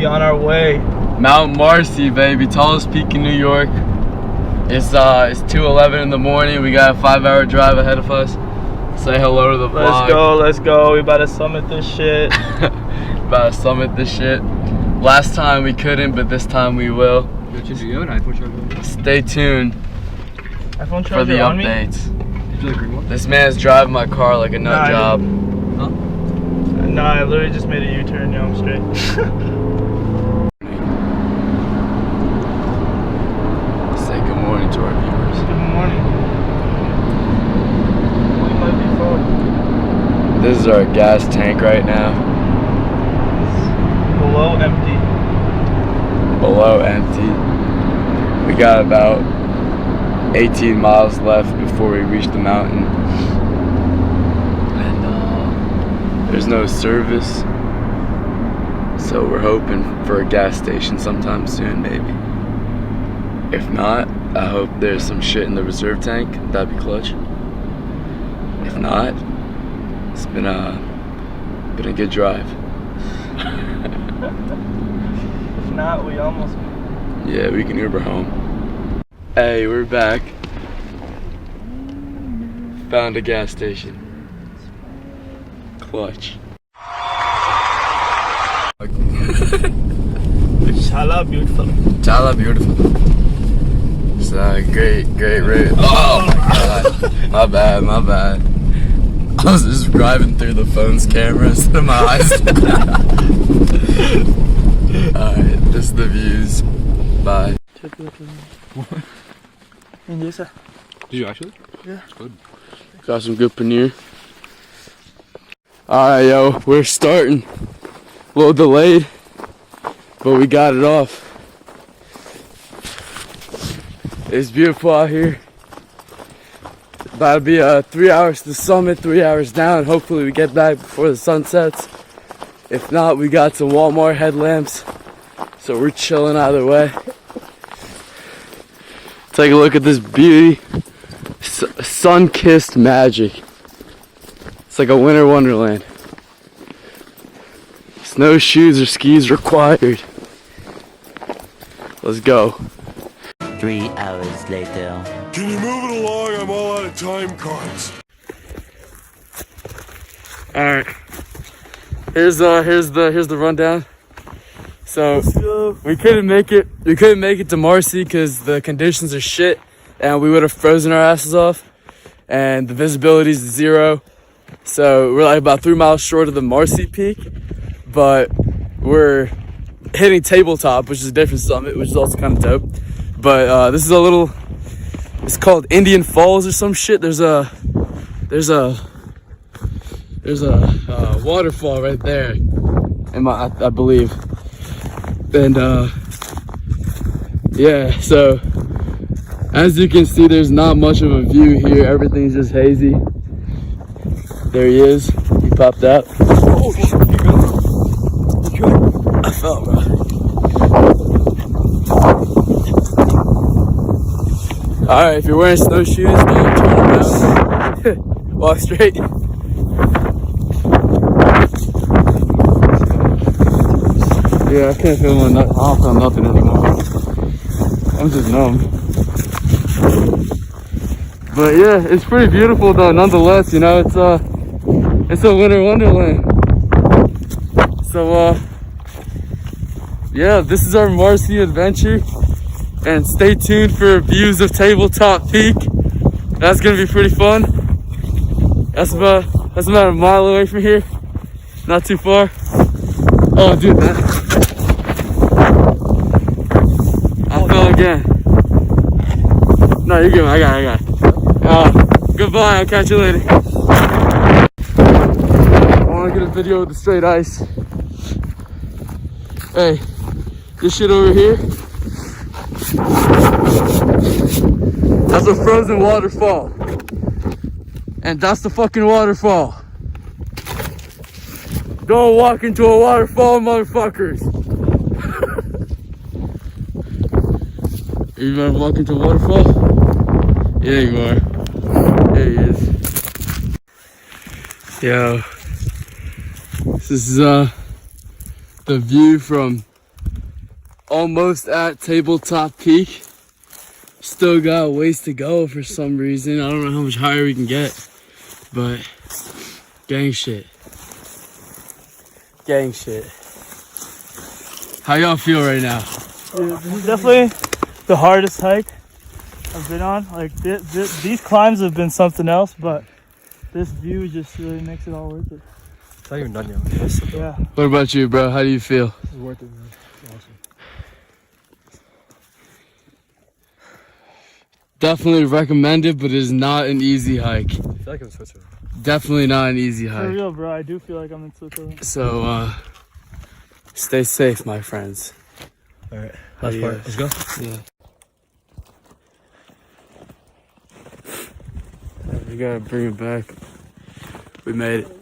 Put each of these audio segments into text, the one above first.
on our way. Mount Marcy, baby, tallest peak in New York. It's 2:11 in the morning. We got a 5-hour drive ahead of us. Say hello to the vlog. Let's go. We about to summit this shit. About to summit this shit. Last time we couldn't, but this time we will. Stay tuned iPhone for the updates. Did you like green one? This man's driving my car like a nut job. Huh? No, I literally just made a U-turn. Yeah, I'm straight. Say good morning to our viewers. Good morning. We might be full. This is our gas tank right now. It's below empty. Below empty. We got about 18 miles left before we reach the mountain. And there's no service. So we're hoping for a gas station sometime soon, maybe. If not, I hope there's some shit in the reserve tank. That'd be clutch. If not, it's been a good drive. If not, we almost. Yeah, we can Uber home. Hey, we're back. Found a gas station. Clutch. Chala beautiful. Chala beautiful. It's a great route. Oh my god. My bad. I was just driving through the phone's camera instead of my eyes. Alright, this is the views. Bye. Did you actually? Yeah. It's good. Got some good paneer. Alright, yo, we're starting. A little delayed, but we got it off. It's beautiful out here. About to be 3 hours to the summit, 3 hours down. Hopefully we get back before the sun sets. If not, we got some Walmart headlamps. So we're chilling either way. Take a look at this beauty. Sun-kissed magic. It's like a winter wonderland. Snowshoes or skis required. Let's go. 3 hours later. Can you move it along? I'm all out of time cards. Alright. Here's the rundown. So we couldn't make it to Marcy because the conditions are shit and we would have frozen our asses off and the visibility is 0. So we're like about 3 miles short of the Marcy peak, but we're hitting Tabletop, which is a different summit, which is also kind of dope. But this is it's called Indian Falls or some shit. There's a waterfall right there, I believe. And yeah, so as you can see, there's not much of a view here. Everything's just hazy. There he is. He popped out. Oh, you good? I fell, bro. Alright, if you're wearing snowshoes, don't turn around. Walk straight. Yeah, I can't feel my nut. I don't feel nothing anymore. I'm just numb. But yeah, it's pretty beautiful though, nonetheless. You know, it's a winter wonderland. So yeah, this is our Marcy adventure, and stay tuned for views of Tabletop Peak. That's gonna be pretty fun. That's about a mile away from here. Not too far. Oh, dude, I fell again. No, you're good. I got it. Goodbye. I'll catch you later. I want to get a video with the straight ice. Hey, this shit over here, that's a frozen waterfall. And that's the fucking waterfall. Don't walk into a waterfall, motherfuckers. You gonna walk into a waterfall? Yeah, you are. There he is. Yo, this is the view from almost at Tabletop Peak. Still got a ways to go for some reason. I don't know how much higher we can get, but gang shit. Gang shit. How y'all feel right now? Dude, this is definitely the hardest hike I've been on. Like these climbs have been something else, but this view just really makes it all worth it. It's not even done yet. Yeah. What about you, bro? How do you feel? It's worth it, man. It's awesome. Definitely recommended, but it is not an easy hike. I feel like I'm in Switzerland. Definitely not an easy For hike. real, bro. I do feel like I'm in Switzerland. So, stay safe, my friends. Alright, last part. Let's go. Yeah. We gotta bring it back. We made it.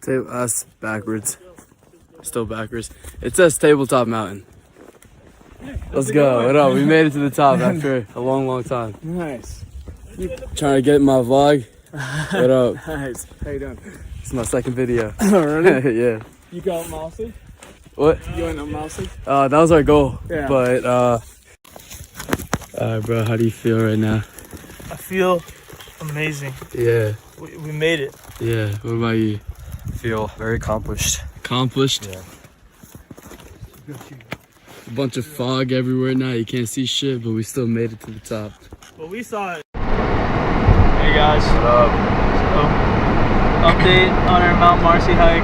Us backwards. Still backwards. It says Tabletop Mountain. Let's go. What up? We made it to the top after a long time. Nice. Trying to get my vlog. What up? Nice. How you doing? It's my second video. Really? Yeah. You got mousy? What? You went on mousy? That was our goal. Yeah. But alright, bro, how do you feel right now? I feel amazing. Yeah. We made it. Yeah. What about you? Feel very accomplished. Accomplished? Yeah. A bunch of fog everywhere now. You can't see shit, but we still made it to the top. Well, we saw it. Hey guys. What up? So, update on our Mount Marcy hike.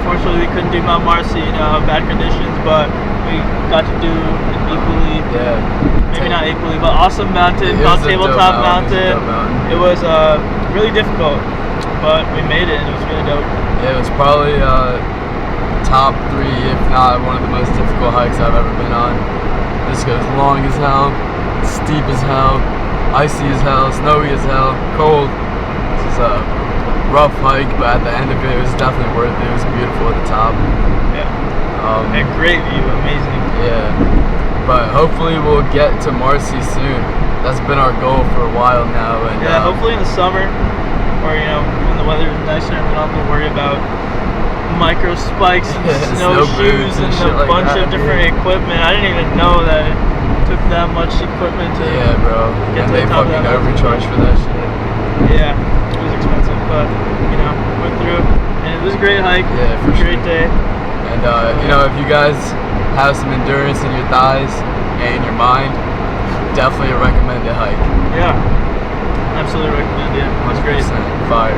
Unfortunately, we couldn't do Mount Marcy in bad conditions, but we got to do an equally, Yeah. maybe not equally, but awesome mountain, It called was a dope Tabletop mountain. Mountain. It was really difficult, but we made it and it was really dope. It was probably top 3, if not one of the most difficult hikes I've ever been on. This goes long as hell, steep as hell, icy as hell, snowy as hell, cold. This is a rough hike, but at the end of it, it was definitely worth it. It was beautiful at the top. Yeah. Um, And great view, amazing. Yeah, but hopefully we'll get to Marcy soon. That's been our goal for a while now. And Yeah, hopefully in the summer, or when the weather is nicer and we don't have to worry about micro spikes and Yeah, snowshoes snow and boots a and shit like bunch that, of different equipment. I didn't even know that it took that much equipment to. Yeah, bro. Get And to they the top of fucking that mountain. overcharge for that shit. Yeah, it was expensive, but went through, and it was a great hike. Yeah, for great sure. day. And if you guys have some endurance in your thighs and in your mind, definitely a recommended hike. Yeah, absolutely recommend it. It was great. 100% fire.